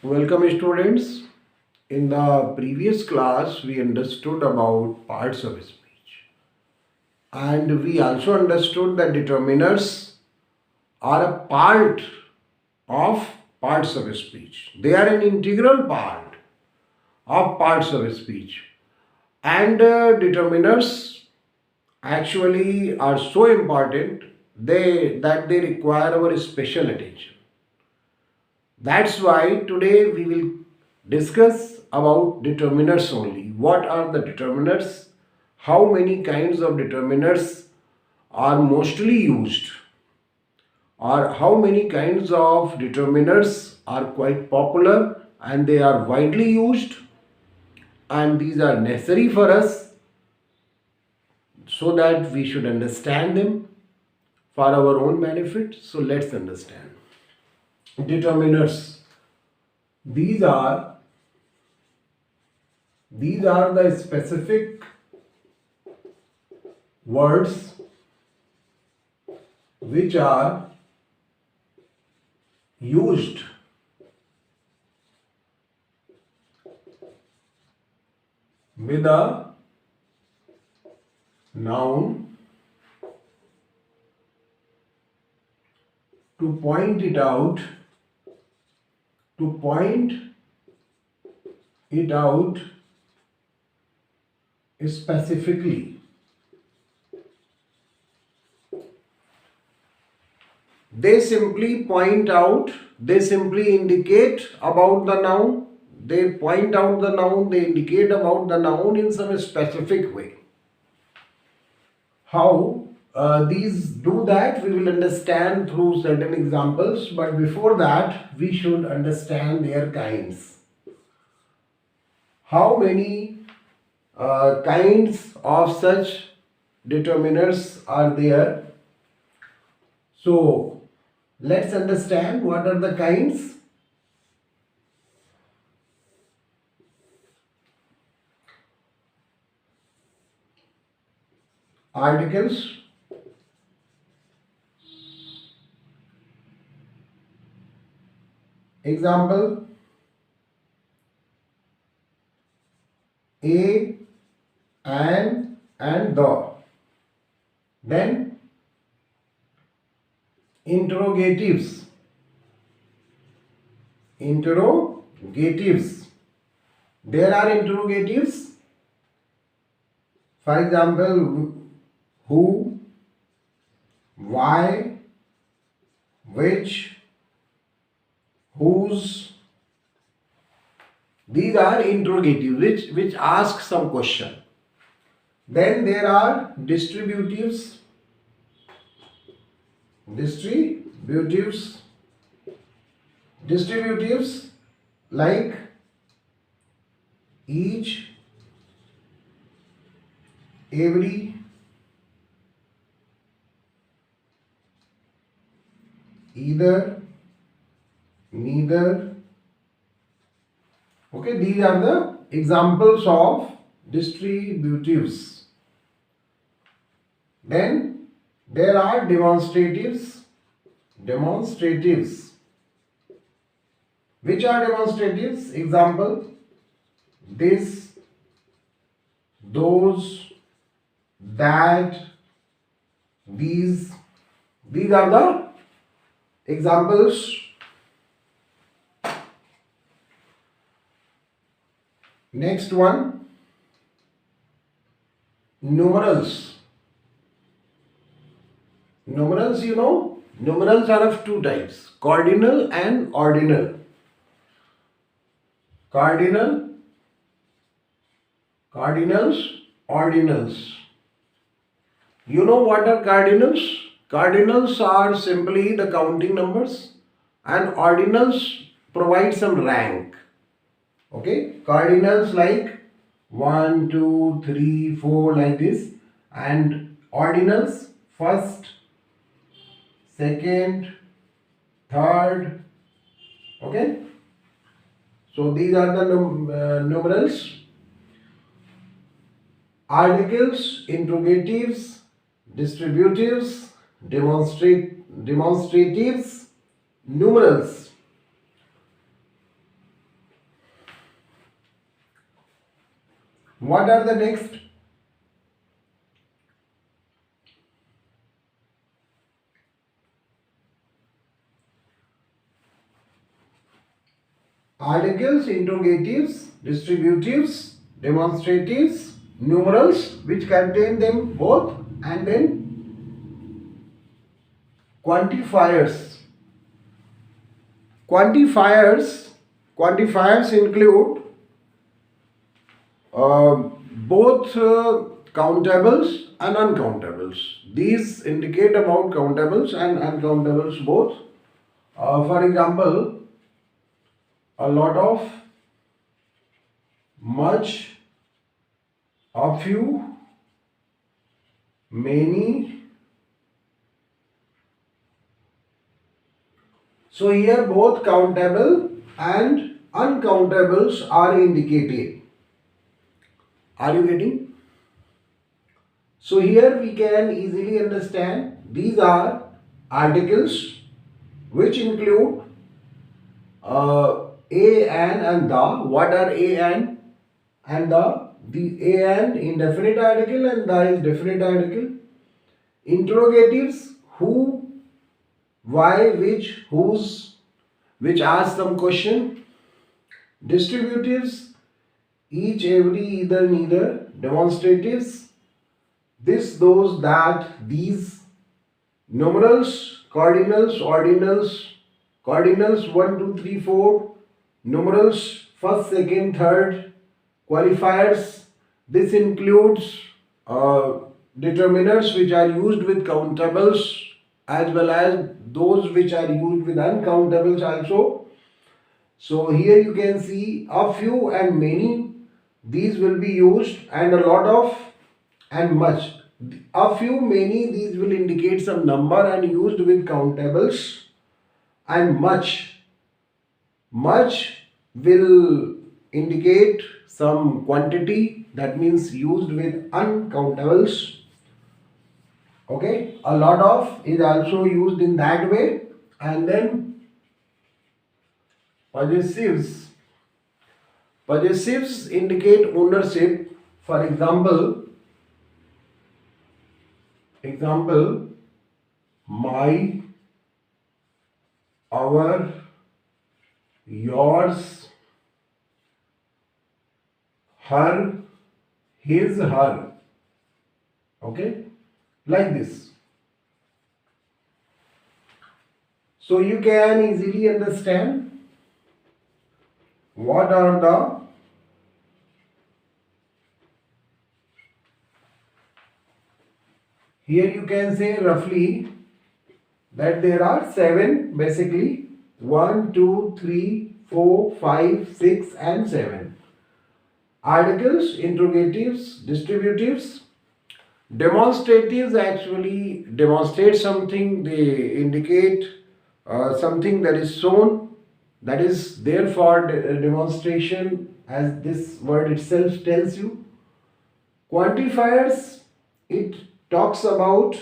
Welcome students. In the previous class we understood about parts of speech and we also understood that determiners are a part of parts of speech. They are an integral part of parts of speech and determiners actually are so important that they require our special attention. That's why today we will discuss about determiners only. What are the determiners? How many kinds of determiners are mostly used? Or how many kinds of determiners are quite popular and they are widely used and these are necessary for us so that we should understand them for our own benefit. So let's understand. Determiners. These are the specific words which are used with a noun to point it out specifically. They simply point out, they simply indicate about the noun, they point out the noun, they indicate about the noun in some specific way. How these do that we will understand through certain examples, but before that we should understand their kinds. How many kinds of such determiners are there? So let's understand what are the kinds. Articles, example, a, an, and the. Then interrogatives. There are interrogatives. For example, who, why, which, whose. These are interrogatives which ask some question. Then there are distributives. Distributives like each, every, either, neither. Okay, these are the examples of distributives. Then there are demonstratives. Which are demonstratives? Example, this, those, that, these. These are the examples. Next one, numerals. Numerals, numerals are of two types, cardinal and ordinal. Cardinals, ordinals. You know what are cardinals? Cardinals are simply the counting numbers and ordinals provide some rank. Okay, cardinals like 1, 2, 3, 4 like this, and ordinals first, second, third. Okay, so these are the numerals. Articles, interrogatives, distributives, demonstratives, numerals. What are the next? Articles, interrogatives, distributives, demonstratives, numerals which contain them both, and then quantifiers. Quantifiers include both countables and uncountables. These indicate about countables and uncountables both. For example, a lot of, much, a few, many. So here both countable and uncountables are indicated. Are you getting? So here we can easily understand these are articles which include a, and the. What are a and the? The a and indefinite article and the is definite article. Interrogatives, who, why, which, whose, which ask some question. Distributives, each, every, either, neither. Demonstratives, this, those, that, these. Numerals, cardinals, ordinals. Cardinals 1, 2, 3, 4. Numerals first, second, third. Qualifiers, this includes determinants which are used with countables as well as those which are used with uncountables also. So here you can see a few and many, these will be used, and a lot of and much. A few, many, these will indicate some number and used with countables, and much will indicate some quantity, that means used with uncountables. Okay, a lot of is also used in that way. And then possessives indicate ownership. For example, my, our, yours, her, his, her. Okay, like this. So you can easily understand what are the here you can say roughly that there are 7 basically. 1, 2, 3, 4, 5, 6 and 7. Articles, interrogatives, distributives. Demonstratives actually demonstrate something, they indicate something that is shown, that is therefore demonstration, as this word itself tells you. Quantifiers, it talks about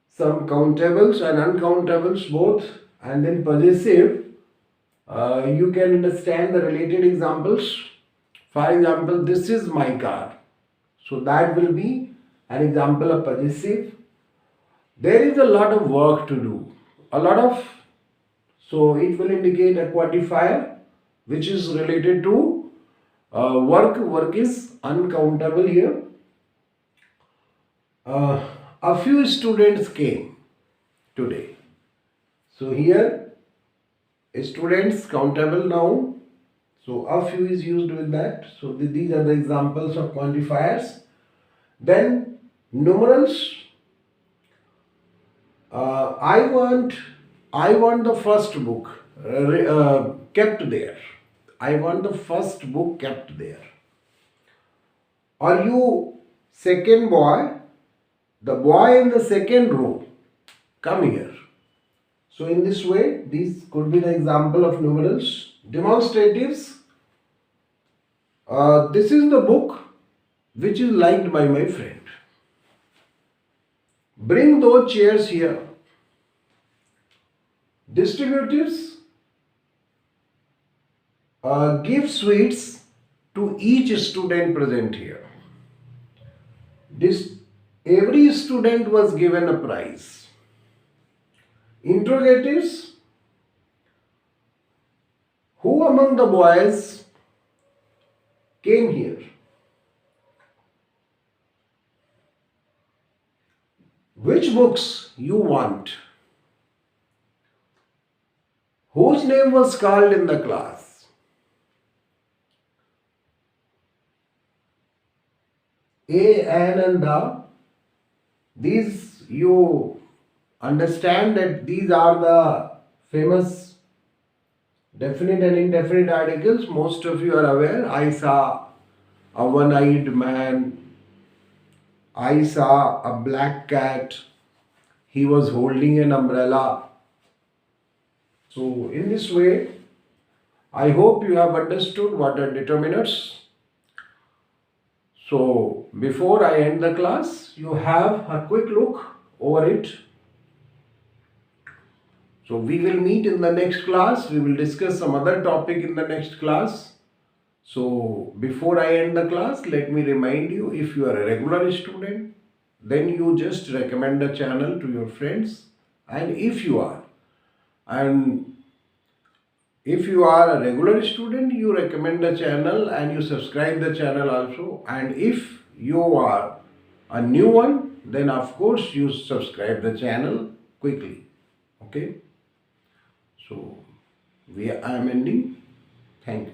some countables and uncountables both. And then possessive, you can understand the related examples. For example, this is my car, so that will be an example of possessive. There is a lot of work to do, so it will indicate a quantifier which is related to work is uncountable here. A few students came today, so here students countable noun, so a few is used with that. So these are the examples of quantifiers. Then numerals, I want the first book kept there. I want the first book kept there. Or you, second boy, the boy in the second row, come here. So in this way, these could be the example of numerals. Demonstratives, this is the book which is liked by my friend. Bring those chairs here. Distributives, give sweets to each student present here. Every student was given a prize. Interrogatives: who among the boys came here? Which books you want? Whose name was called in the class? A, an and the. These you understand that these are the famous definite and indefinite articles. Most of you are aware. I saw a one-eyed man. I saw a black cat. He was holding an umbrella. So in this way, I hope you have understood what are determinants. So before I end the class, you have a quick look over it. So we will meet in the next class. We will discuss some other topic in the next class. So before I end the class, let me remind you, if you are a regular student, then you just recommend the channel to your friends. And if you are a regular student, you recommend the channel and you subscribe the channel also. And if you are a new one, then of course you subscribe the channel quickly. Okay. So I am ending. Thank you.